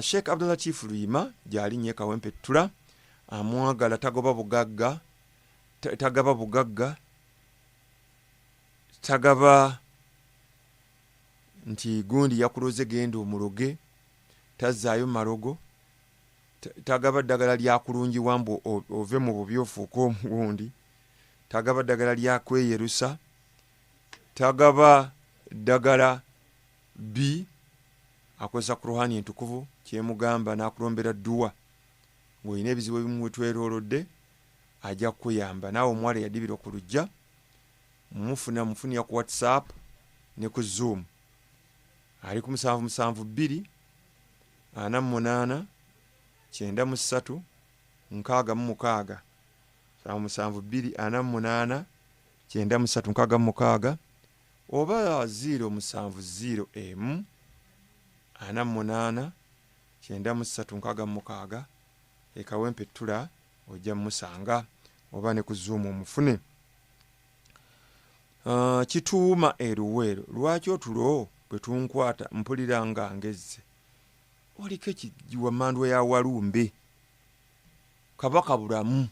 Sheikh Abdulatif Luyima gy'ali nnyo Kawempettula, amwagala, tagaba bugagga, tagaba nti gundi yakuloze genda omuloge, tazzaayo malogo, tagaba ddagala lyakulungiwa mbu ove mu bubi ofuuke omugundi, tagaba ddagala lyakweyerusa, tagaba ddagala bbi, akozesa Kuruhani entukuvu kyemugamba n'akulombera dduwa ng'olina ebizibu ebimu wetwerolodde ajja kukuyamba. Naawe omuwala yadibira ku lujja mufunira ku WhatsApp ne ku Zoom. Ali ku 772 48 93 66 772 48 93 66 oba 070 48 93 66 Kawempettula ojja musanga oba ne ku Zoom omufune. Kituuma eruweero, lwaki otulo bwe tunkwata mpulira nga ngezze, oliko ekijiwa mandwa ya Walumbe, Kabaka bulamu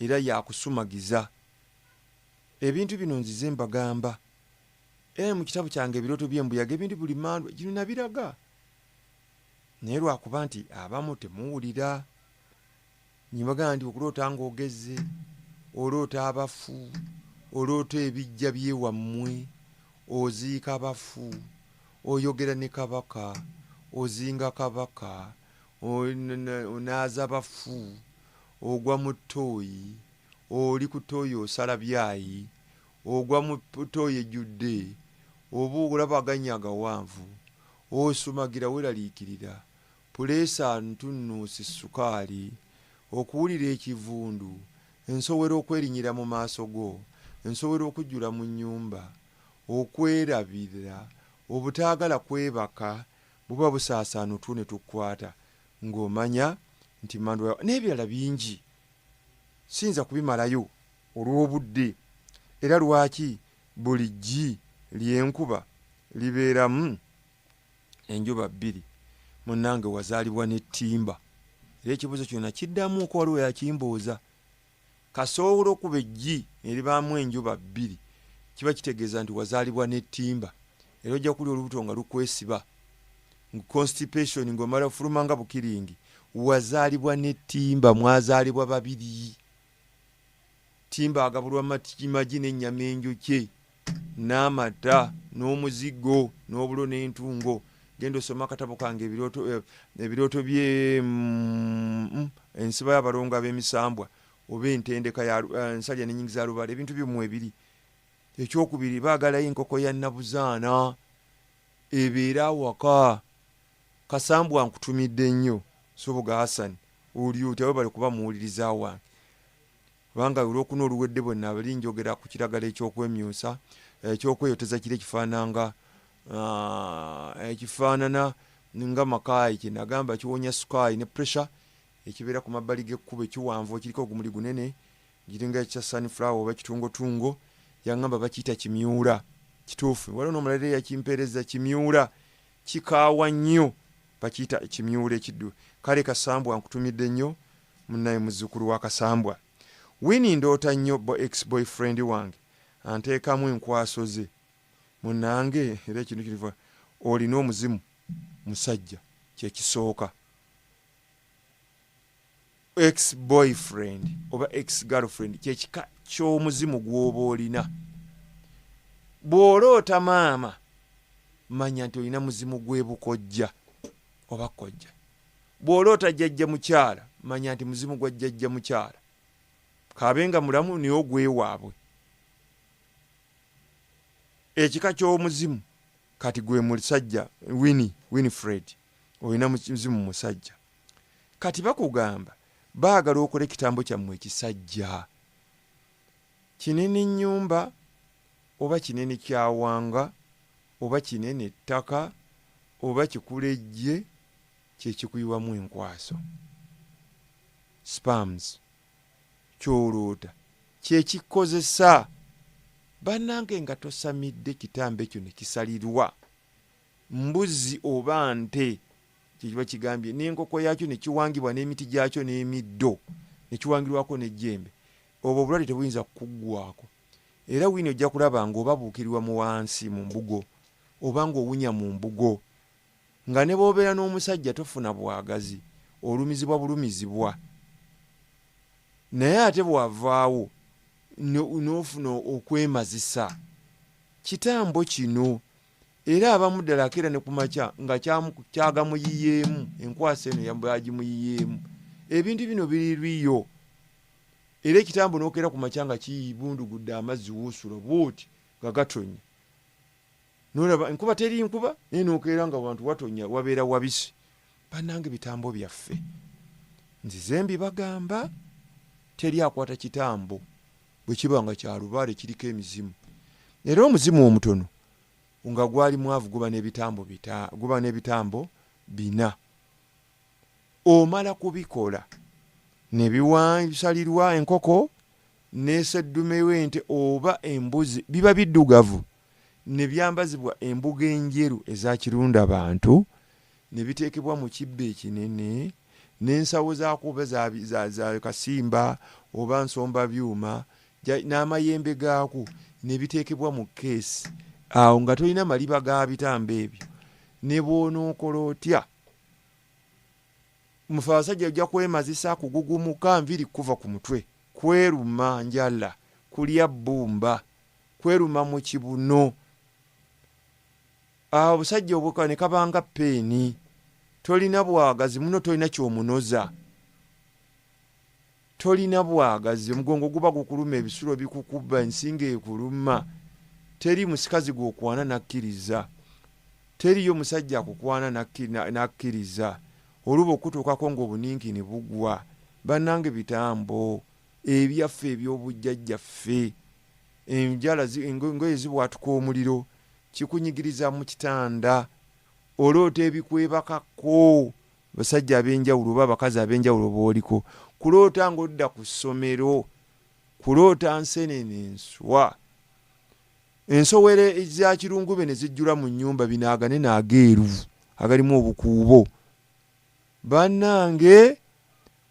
era yakusumagiza. Ebintu bino nzize mbagamba mu kitabu kyange ebirooto by'embuyaga ebintu buli mandwa gino nabiraga, naye lwakuba nti abamu temuwulira. Nyibaga nti okuloota ng'ogezze, oloota abafu, oloota ebijja byewammwe, oziika abafu, oyogera ne Kabaka, ozinga Kabaka, onaaza bafu, ogwa mu ttooyi, oli ku ttooyi osala byayi, ogwa mu ttooyi ejjudde, oba olaba aganya agawanvu, osumagira weraliikirira, puleesa ntunnuusi sukaali, okuwulira ekivundu, ensowera okwerinyira mu maaso go, ensowera okujjula mu nnyumba, okwerabira, obutaagala kwebaka, buba busaasaana otu ne tukwata, ng'omanya nti mandwa n'ebirala bingi siyinza kubimalayo olw'obudde. Era lwaki buli ggi ly'enkuba libeeramu enjuba bbiri. Munnange wazaalibwa n'ettimba, era ekibuuzo kyonna kiddamu ko waliwo yakimbooza. Kasoolo kuba eggi eribaamu enjuba bbiri kiba kitegeeza nti wazaalibwa n'ettimba era ojja kuli olubuto nga lukwesiba constipation ng'omala ofuluma nga bukiringi wazaalibwa n'ettimba mwazaalibwa babiri ttimba agabulwa magi n'ennyama enjokye n'amata n'omuzigo n'obulo n'entungo genda osoma akatabo kange ebirooto bye ensiba y'abalongo ab'emisambwa oba entendeka ensalya n'ennyingi za Lubaale ebintu byomwe ebiri. Ekyokubiri baagalayo enkoko ya Nabuzaana ebeera awaka Kasambwa nkutumidde nnyo Soboga Hassan oli otyo bali kuba muwuliriza wange kubanga olwokuna oluwedde bonna abali njogera ku kiragala ekyokwemyusa ekyokweyoteza kiri ekifaanana nga makaayi kye nagamba kiwonya sukaayi ne pressure ekibeera ku mabbali g'ekkubo ekiwanvu kiriko ogumuli gunene giringa ekya sunflower oba kitungotungo yangamba bakiyita kimyula kituufu waliwo n'omulala yakimpeereza kimyula kikaawa nnyo bakiyita ekimyula ekiddu kale Kasambwa nkutumidde nnyo munnaye muzzukulu wa Kasambwa Winnie ndoota nnyo ex boyfriend wange anteekamu enkwaso ze munange era ekintu kiriva olina omuzimu musajja kyekisooka ex boyfriend oba ex girlfriend kyekika ky'omuzimu gw'oba olina bw'oloota maama manya nti olina muzimu gw'ebukojja oba kojja bw'oloota jjajja mukyala manya nti muzimu gwa jjajja mukyala kabenga mulamu niyo ogwewaabwe ekika ky'omuzimu kati gwe musajja Winifred olina muzimu musajja kati bakugamba baagala okola ekitambo kyammwe ekisajja kinene nnyumba oba kinene kyawanga oba kinene ettaka oba kikulejje kyekikuyiwamu enkwaso spams kyoloota kyekikozesa bannange nga tosamidde kitambo ekyo ne kisalirwa mbuzi oba nte kyekiba kigambye n'enkoko yakyo ne kiwangibwa n'emiti gyakyo n'emiddo ne kiwangirwako n'ejjembe obwo obulwadde tebuyinza kukuggwako era Wini ojja kulaba ng'oba buukirirwa mu wansi mu mbugo oba ng'owunya mu mbugo nga ne bw'obeera n'omusajja tofuna bwagazi olumizibwa bulumizibwa naye ate bw'avaawo n'ofuna okwemazisa kitambo kino era abamu ddala akeera ne ku makya nga kyagamuyiyeemu enkwasa eno yagimuyiyeemu ebintu bino birirwiyo era ekitambo n'okeera ku makya nga kibundugudde amazzi wuusula bwoti nga gatonya nolaba enkuba teri nkuba naye n'okeera nga wantu watonya wabeera wabisi bannange bitambo byaffe nzize mbibagamba teri akwata kitambo bwe kiba nga kya Lubaale kiriko emizimu era omuzimu omutono nga gwali mwavu guba n'ebitambo bina omala kubikola ne bisalirwa enkoko n'eseddume w'ente oba embuzi biba biddugavu ne byambazibwa embuga enjeru eza kirunda bantu ne biteekebwa mu kibbo ekinene n'ensawo zaakuba za kasimba oba nsomba byuma n'amayembe gaako ne biteekebwa mu keesi awo nga tolina maliba ga bitambo ebyo ne bw'onookola otya mufa abasajja ojja kwemazisa kugugumuka nviri kuva ku mutwe kweruma njala kulya bbumba kweruma mu kibuno awo obusajja obuka ne kabanga peeni tolina bwagazi muno tolina kyomunoza tolina bwagazi omugongo guba gukuluma ebisulo bikukuba ensinga ekuluma teri musikazi gw'okwana nakkiriza teriyo musajja akukwana nakkiriza oluba okutuukako ng'obuninkini bugwa bannange bitambo ebyaffe eby'obujjajjaffe enjala engoye zibwatuka omuliro kikunyigiriza mu kitanda oloota ebikwebakako basajja ab'enjawulo oba abakazi ab'enjawulo b'oliko kuloota ng'odda ku ssomero kuloota nsenene enswa ensowere za kirungube ne zijjula mu nnyumba binaagane n'ageeru agalimu obukuubo bannange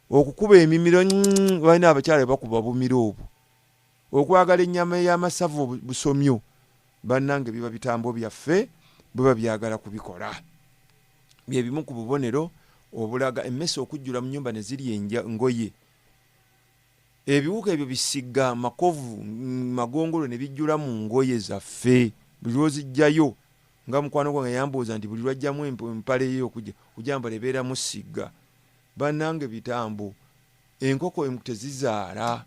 okukuba emimiro balina abakyala bakuba bumiro obwo okwagala ennyama y'amasavu busomyo bannange biba bitambo byaffe biba byagala kubikola. Bye bimu ku bubonero obulaga emmese okujjula mu nnyumba ne ziri engoye. Ebiwuka ebyo bisigga makovu magongolo ne bijjula mu ngoye zaffe buli lwozijjayo nga mukwano gwange yambuuza nti buli lwajjamu empale ye okujambala ebeeramu sigga. Bannange bitambo, enkoko tezizaala,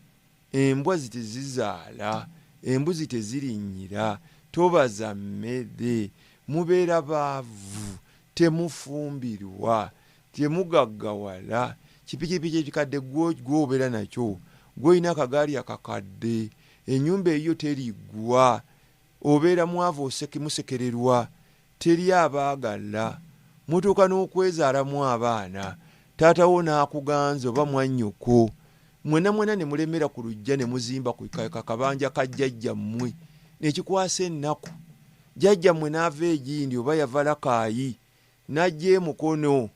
embwa tezizaala, embuzi tezirinnyira, tobaza mmere, mubeera baavu, temufumbirwa, temugaggawala. Kipikipiki ekikadde gw'obeera nakyo, gw'olina akagaali akakadde, ennyumba eyo teriggwa, obeera mwavu musekererwa, teri abaagala, mutuuka n'okwezaalamu abaana, taatawo n'akuganza oba mwannyoko, mwena ne mulemera ku lujja ne muzimba ku kakabanja ka jjajjammwe nekikwasa ennaku. Jjajjammwe n'ava egindi oba yava Lakaayi n'ajja emukono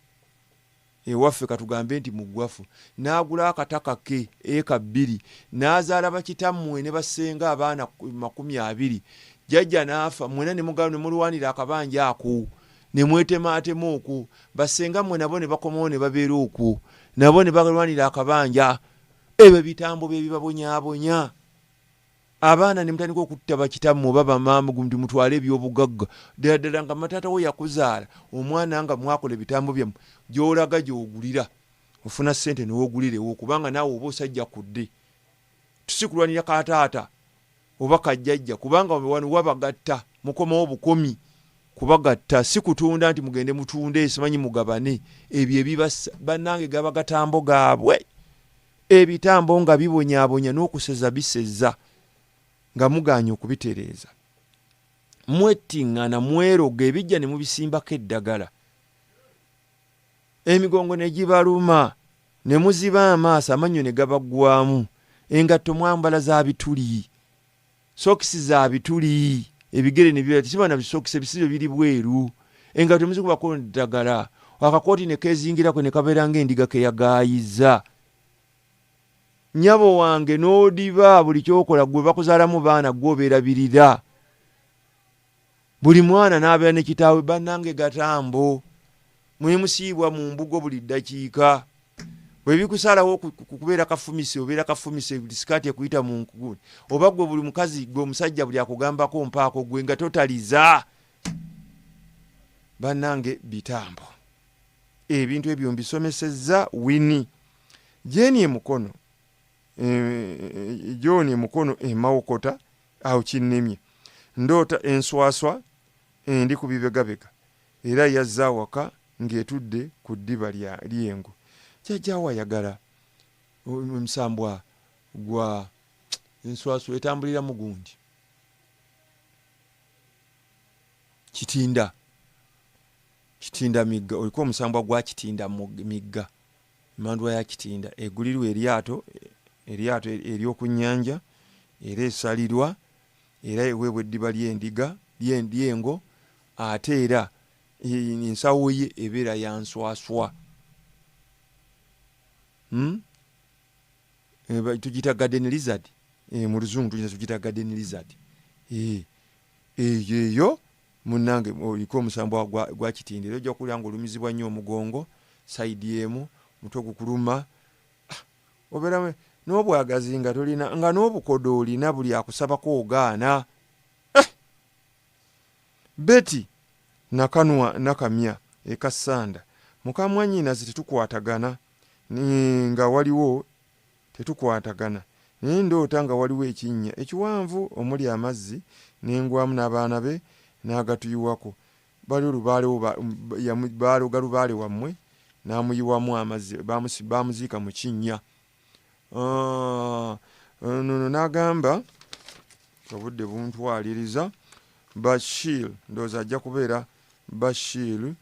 ewaffe katugambe nti mugwafu, n'agula akataka ke eka 2 n'azaala bakitammwe ne basenga abaana 20. Jjajja n'afa, mwena ne mugalo ne mulwanira akabanja ako ne mwetemaatema okwo, basenga mmwe nabo ne bakomawo ne babeera okwo, nabo ne balwanira akabanja. Ebyo bitambo bye bibabonyaabonya. Abaana ne mutandika okutta bakitammwe oba bamaama nti mutwale ebyobugagga, ddala nga mataata wo yakuzaala omwana nga mwakola ebitambo byammwe, gy'olaga gy'ogulira ofuna ssente n'ogulirewo, kubanga naawe oba osajja kudde. Tusikulwanira kataata oba kajjajja, kubanga wano wabagatta mukomawo bukomi kubagatta, si kutunda nti mugende mutunde simanyi mugabane. Ebyo ebibassa bannange gaba gatambo gaabwe. Ebitambo nga bibonyaabonya n'okuseza biseza nga muganya okubitereeza. Mwettiŋŋana mweroga ebijja ne mubisimbako eddagala, emigongo ne gibaluma ne muziba amaaso, amannyo ne gabaggwamu, engatto mwambala za bituli, sokisi za bituli, ebigere ne bibala tekibana bisokisi, ebisiro biri bweru, engatto muzikubako eddagala, akakooti ne keezingirako ne kabeera ng'endiga keyagaayiza. Nnyabo wange n'odiba buli kyokola, gwe bakuzaalamu baana gwobeerabirira. Buli mwana n'abeera ne kitaawe. Bannange gatambo, mwemusiibwa mu mbugo buli ddakiika. Bwe bikusalawo kubeera kafumise, obeera kafumise, sikaati ekuyita mu nkuguni, oba gwe buli mukazi gwe omusajja buli akugambako mpaako gwe nga totaliza. Bannange bitambo. Ebintu ebyo mbisomesezza Wini. Jeni emukono, Joni emukono emawokota awo kinnemye. Ndoota enswaswa endi ku bibegabega, era yazza awaka ng'etudde ku ddiba ly'engo. Jjajjaawo ayagala omusambwa gwa enswaswa etambulira mu gundi. Kitinda migga, oliko omusambwa gwa kitinda migga, emandwa ya kitinda egulirwa eryato ery'oku nnyanja, era esalirwa, era eweebwa eddiba ly'endiga ly'engo, ate era ensawo ye ebeera ya nswaswa. Tugita garden lizard, mu luzungu tugita garden lizard. Eyo munnange oliko omusambwa gwa kitindiro, ojja kulya ng'olumizibwa nnyo omugongo sayidi emu, mutwe gukuluma, obeera n'obwagazi nga tolina, nga n'obukodo olina buli akusabako ogaana. Beti nakamya ekassanda mukamwannyinazi tetukwatagana, nga waliwo tetukwatagana, naye ndoota nga waliwo ekinnya ekiwanvu omuli amazzi, n'engwamu n'abaana be n'agatuyiwako. Bali baaloga Lubaale wammwe n'amuyiwamu amazzi, bamuziika mu kinnya. Nono n'agamba obudde buntwaliriza. Bashir, ndowooza ajja kubeera Bashir.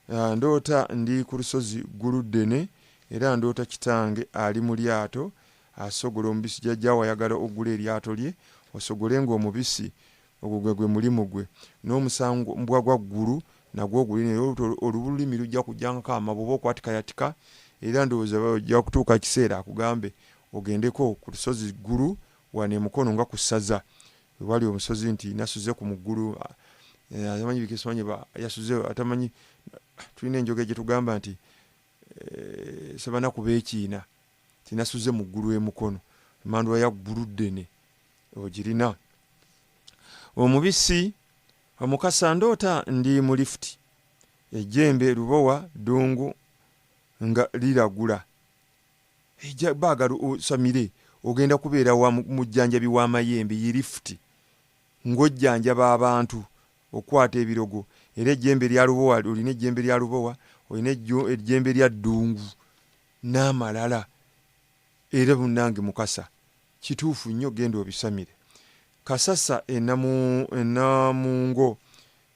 Ndoota ndi ku lusozi Guludene, era ndoota kitange ali mu lyato asogola omubisi. Jjajjaawo ayagala ogula eryato lye osogole ng'omubisi ogwo gwe mulimu gwe. N'omusambwa gwa ggulu nagwo ogulina, era olulimi lujja kujjangako amabuba okwatikayatika, era ndowooza ojja kutuuka kiseera akugambe ogendeko ku lusozi ggulu wane mukono nga kusaza wali omusozi nti nasuze ku muggulu atamanyi bikisonye yasuze atamanyi tulina enjoge gye tugamba nti sabana kubeekiina tinasuze muggulu emukono mandwa ya gguluddene ogirina omubisi omukasa ndoota ndi mu lifuti ejjembe lubowa ddungu nga liragula baagala osamire ogenda kubeera wa mujjanjabi w'amayembe ye lifuti ng'ojjanjaba abantu okwata ebirogo era ejjembe lya lubowa olina ejjembe lya lubowa olina ejjembe lya ddungu n'amalala era bunnange mukasa kituufu nnyo genda obisamire kasasa enamungo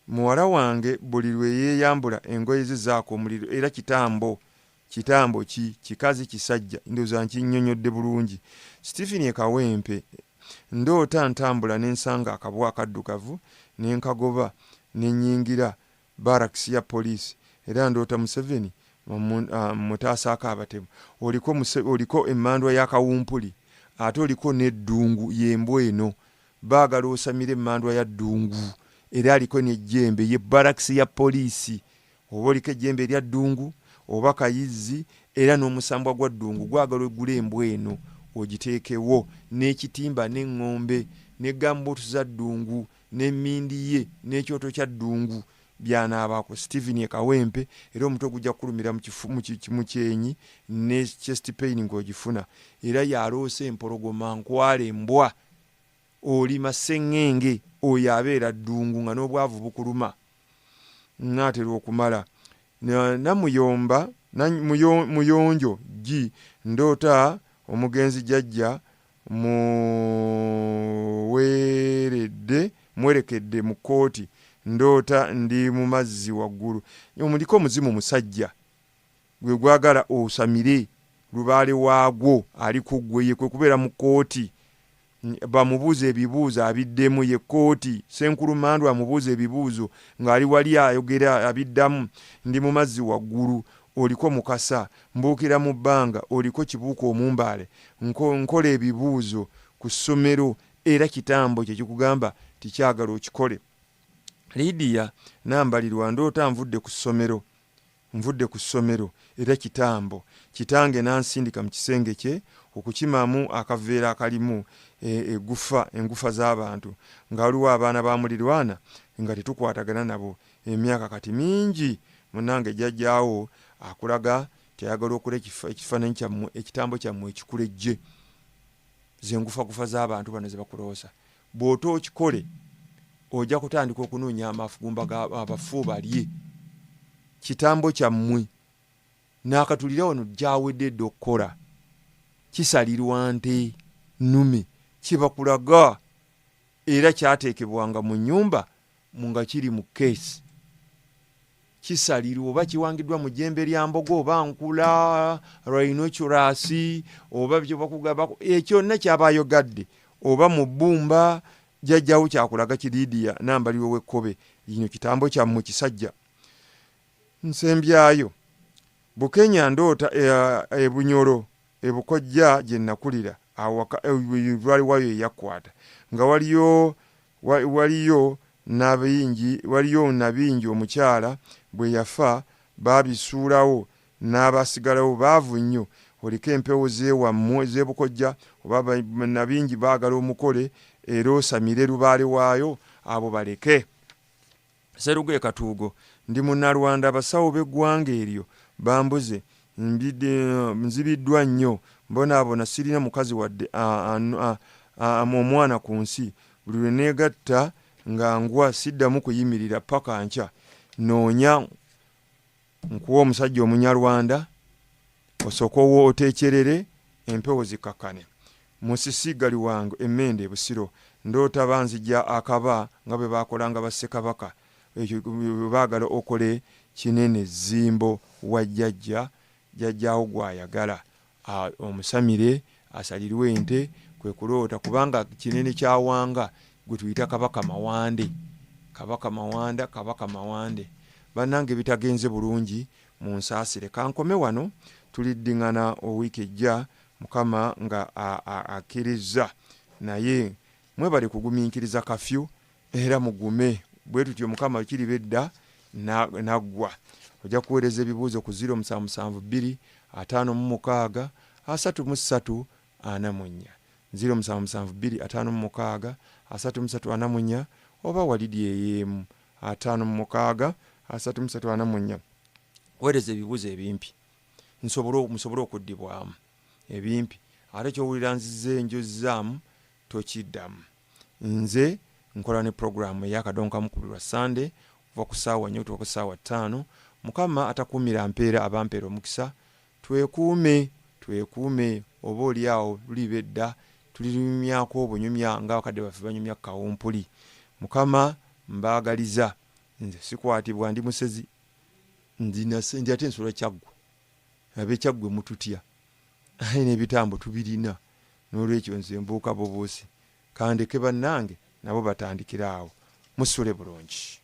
muwala wange buli lwe yeeyambula engoye ze zaako omuliro era kitambo kikazi kisajja ndowooza nkinnyonnyodde bulungi Stephen Ekawempe ndoota ntambula n'ensanga akabwa akaddugavu n'enkagoba n'ennyingira barakisi ya poliisi era ndoota Museveni mutaasaako abatemu oliko emmandwa y'akawumpuli ate oliko n'eddungu y'embwa eno baagala osamire emmandwa ya ddungu era aliko n'ejjembe ye barakisi ya poliisi oba oliko ejjembe erya ddungu oba kayizzi era n'omusambwa gwa ddungu gwagala ogula embwa eno ogiteekewo n'ekitimba n'eŋŋombe n'eggambuutu za ddungu n'emmindi ye n'ekyoto kya ddungu byanaabako Stephen Ekawempe era omutwe gujja kulumira mu kyenyi ne chest pain ng'ogifuna era yaloose empologoma nkwale embwa olima sseŋŋenge oyo abeera ddungu nga n'obwavu bukuluma n'atera okumala namuyomba muyonjo gi ndoota omugenzi jjajja mwerekedde mu kkooti ndoota ndi mu mazzi waggulu omuliko omuzimu musajja gwe gwagala osamire lubaale waagwo ali ku ggwe ye kwe kubeera mu kkooti bamubuuza ebibuuzo abiddemu ye kkooti Senkulu Mandwa amubuuza ebibuuzo ng'ali wali ayogera abiddamu ndi mu mazzi waggulu oliko mukasa mbuukira mu bbanga oliko kibuuka omumbaale nkola ebibuuzo ku ssomero era kitambo kye kikugamba tikyagala okikole Lydia nambalirwa ndoota nvudde ku ssomero era kitambo kitange nansindika mu kisenge kye okukimamu akaveera akalimu engufa z'abantu nga waliwo abaana ba mulirwana nga tetukwatagana nabo emyaka kati mingi munange jjajjaawo akulaga teyagala okola ekifaananyi kyammwe ekitambo kyammwe ekikulejje zengufagufa z'abantu bano ze bakuloosa bw'ota okikole ojja kutandika okunoonya amafugumba abafu balye kitambo kyammwe n'akatulira wano gyawedde edda okukola kisalirwa nte nnume kibakulaga era kyateekebwanga mu nnyumba nga kiri mu keesi kisalirwa oba kiwangiddwa mu jjembe lya mbogo oba nkula rhinoceros oba byo bakugabako ekyonna kyabayogadde oba mu bbumba jjajjawo kyakulaga kiriidiya nambaliwo w'ekkobe lino kitambo kyammwe kisajja nsembyayo Bukenya ndoota ebunyolo ebukojja gye nakulira lwali wayo eyakwata nga waliyo nabingi omukyala bwe yafa babisuulawo n'abasigalawo baavu nnyo oliko empewo zeewammwe z'ebukojja oba nabingi baagala omukole era osamire lubaale waayo abo baleke Seruge Katuugo ndi munnalwanda abasawo b'eggwanga eryo bambuze nzibiddwa nnyo mbonaabona sirina mukazi wadde omwana ku nsi buli lwe neegatta nga ngwa siddamu kuyimirira paka nkya noonya nkuwa omusajja omunyalwanda osooka oteekyerere empewo zikakkane musisigali wange emmende ebusiro ndoota banzija akaba nga bwe baakolanga bassekabaka ekyo baagala okole kinene zimbo wa jjajjaawo gwayagala omusamire asalirwe ente kwe kuloota kubanga kinene kyawanga gwe tuyita kabaka mawande bannange bitagenze bulungi mu nsaasire kankome wano tuliddiŋŋana owiiki ejja mukama nga akkiriza naye mwebale kugumiikiriza kafyu era mugume bwe tutyo mukama kiribedda naggwa. Ojja kuweereza ebibuuzo ku 0772 56 33 44 0772 56 33 44 oba walidi eyemu 56 33 44. Weereza ebibuuzo ebimpi musobole okuddibwamu ebimpi ate kyowulira nzize njozaamu tokiddamu. Nze nkola ne programu ey'akadonkamu ku lwa Sunday kuva ku ssaawa 4 okutuuka ku ssaawa 5. Mukama atakuumira mpeera abampeera omukisa. Twekuume oba oli awo lulibedda tulinyumyako obunyumya nga bakadde baffe banyumya kawumpuli. Mukama mbaagaliza nze sikwatibwa ndi musezi ndi ate nsolo kyaggwe ab'ekyaggwe mututya aye n'ebitambo tubirina n'olwekyo nze mbuuka bobuusi kandeke bannange nabo batandikira awo. Musule bulungi.